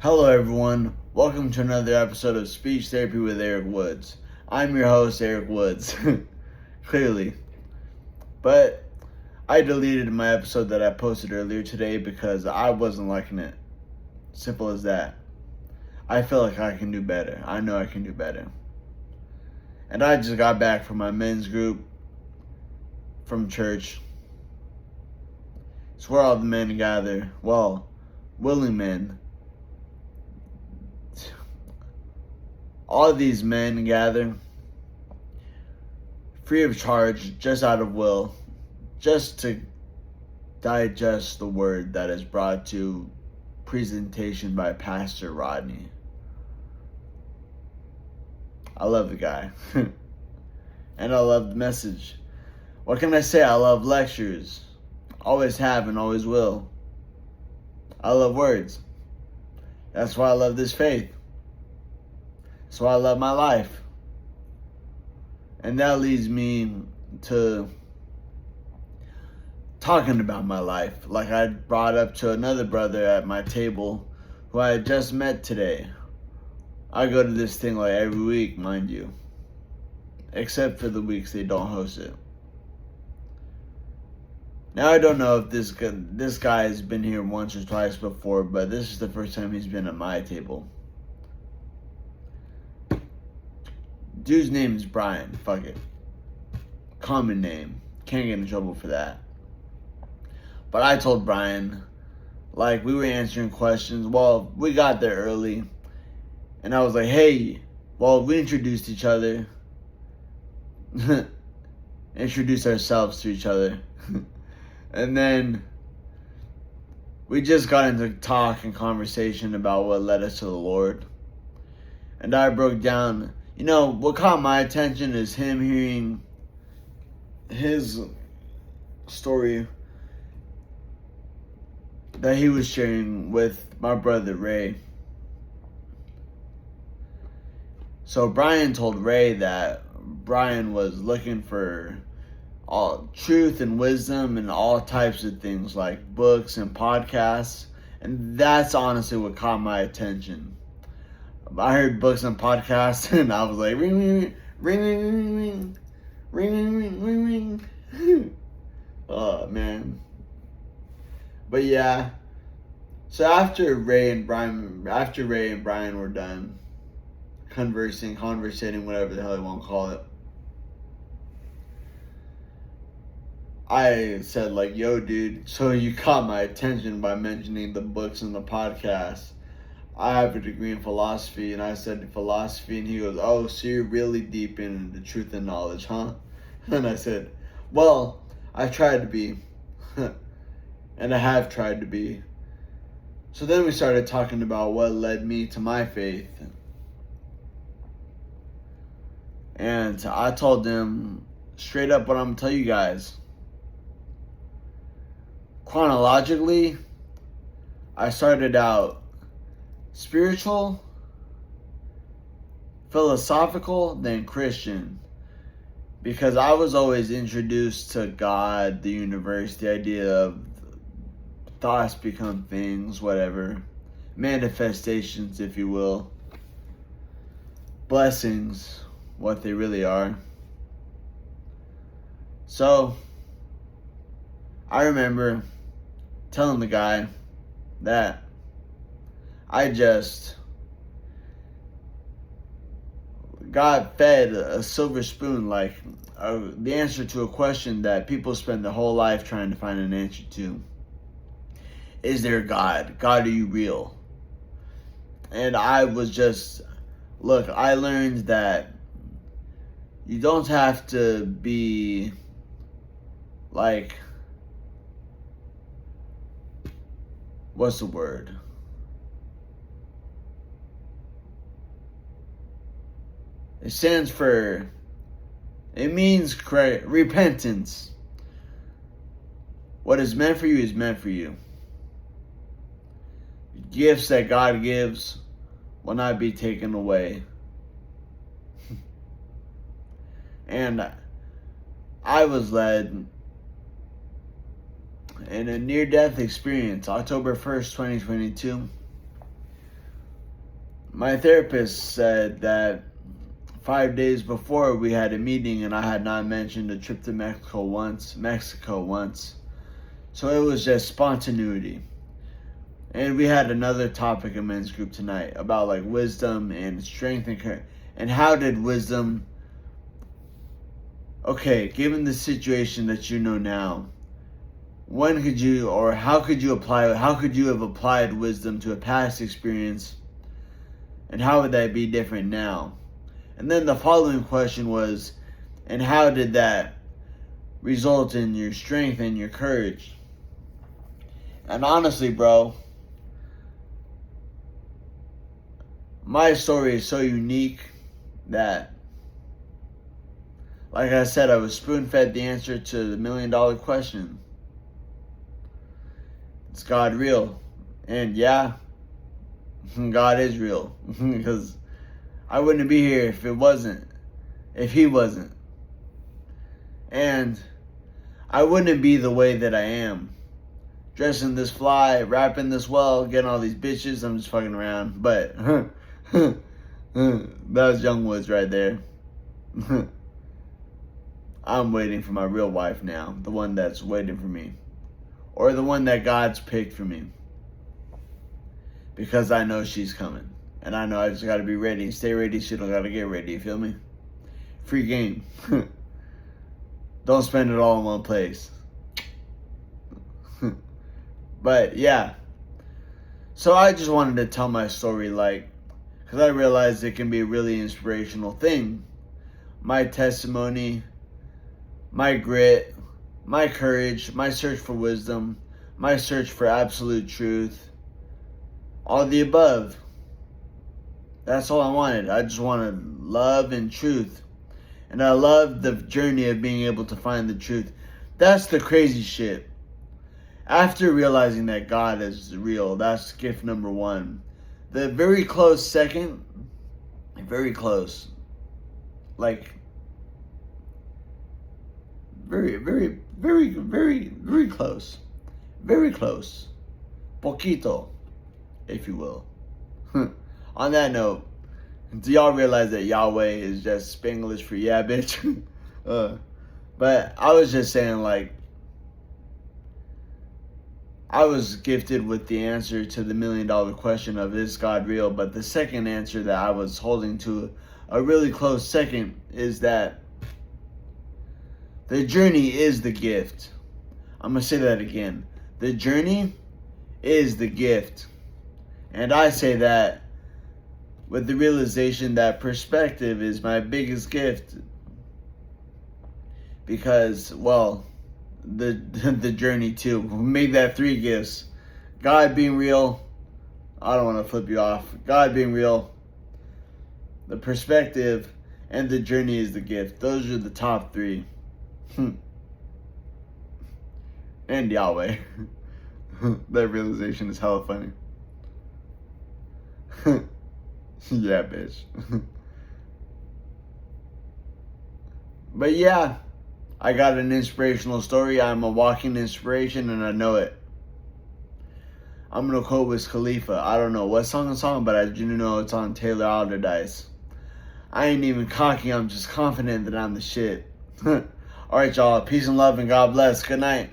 Hello everyone, welcome to another episode of Speech Therapy with Erik Woodz. I'm your host, Erik Woodz, clearly. But I deleted my episode that I posted earlier today because I wasn't liking it. Simple as that. I feel like I can do better. I know I can do better. And I just got back from my men's group from church. It's where all the men gather. Well, willing men. All of these men gather free of charge, just out of will, just to digest the word that is brought to presentation by Pastor Rodney. I love the guy. And I love the message. What can I say? I love lectures. Always have and always will. I love words. That's why I love this faith. That's why I love my life. And that leads me to talking about my life. Like I brought up to another brother at my table who I had just met today. I go to this thing like every week, mind you. Except for the weeks they don't host it. Now I don't know if this guy has been here once or twice before, but this is the first time he's been at my table. Dude's name is Brian. Fuck it. Common name. Can't get in trouble for that. But I told Brian, like, we were answering questions. Well, we got there early. And I was like, hey, well, we introduced each other. Introduced ourselves to each other. And then we just got into talk and conversation about what led us to the Lord. And I broke down, what caught my attention is him hearing his story that he was sharing with my brother Ray. So Brian told Ray that Brian was looking for all truth and wisdom and all types of things like books and podcasts, and that's honestly what caught my attention. I heard books and podcasts and I was like, ring, ring, ring, ring, ring, ring, ring, ring, ring. Oh man. But yeah. So after Ray and Brian were done conversating, whatever the hell you want to call it, I said like, yo dude, so you caught my attention by mentioning the books and the podcast. I have a degree in philosophy, and I said philosophy, and he goes, oh, so you're really deep into truth and knowledge, huh? And I said, well, I tried to be, and I have tried to be. So then we started talking about what led me to my faith. And I told them straight up what I'm going to tell you guys. Chronologically, I started out spiritual, philosophical, then Christian. Because I was always introduced to God, the universe, the idea of thoughts become things, whatever. Manifestations, if you will. Blessings, what they really are. So, I remember telling the guy that I just got fed a silver spoon, like the answer to a question that people spend their whole life trying to find an answer to. Is there a God? God, are you real? And I was just, look, I learned that you don't have to be like, what's the word? It means repentance. What is meant for you is meant for you. Gifts that God gives will not be taken away. And I was led in a near-death experience, October 1st, 2022. my therapist said that 5 days before we had a meeting and I had not mentioned a trip to Mexico once. So it was just spontaneity. And we had another topic in men's group tonight about like wisdom and strength and how did wisdom, okay, given the situation that you know now, how could you have applied wisdom to a past experience, and how would that be different now? And then the following question was, and how did that result in your strength and your courage? And honestly, bro, my story is so unique that, like I said, I was spoon-fed the answer to the $1 million question. Is God real? And yeah, God is real. Because I wouldn't be here if He wasn't. And I wouldn't be the way that I am. Dressing this fly, rapping this well, getting all these bitches. I'm just fucking around. But that was Young Woodz right there. I'm waiting for my real wife now. The one that's waiting for me. Or the one that God's picked for me. Because I know she's coming. And I know I just gotta be ready. Stay ready, she don't gotta get ready. You feel me? Free game. Don't spend it all in one place. But yeah. So I just wanted to tell my story, because I realized it can be a really inspirational thing. My testimony, my grit, my courage, my search for wisdom, my search for absolute truth, all the above. That's all I wanted. I just wanted love and truth. And I love the journey of being able to find the truth. That's the crazy shit. After realizing that God is real, that's gift number one. The very close second, very close, very close, very close, poquito, if you will. On that note, do y'all realize that Yahweh is just Spanglish for yeah, bitch? But I was just saying, I was gifted with the answer to the $1 million question of is God real? But the second answer that I was holding to a really close second is that the journey is the gift. I'm going to say that again. The journey is the gift. And I say that with the realization that perspective is my biggest gift. Because, well, the journey too. Make that 3 gifts. God being real. I don't want to flip you off. God being real. The perspective and the journey is the gift. Those are the top 3. And Yahweh. That realization is hella funny. Yeah, bitch. But yeah, I got an inspirational story. I'm a walking inspiration and I know it. I'm gonna quote Wiz Khalifa. I don't know what song, but I do know it's on Taylor Alderdice. I ain't even cocky, I'm just confident that I'm the shit. Alright, y'all. Peace and love and God bless. Good night.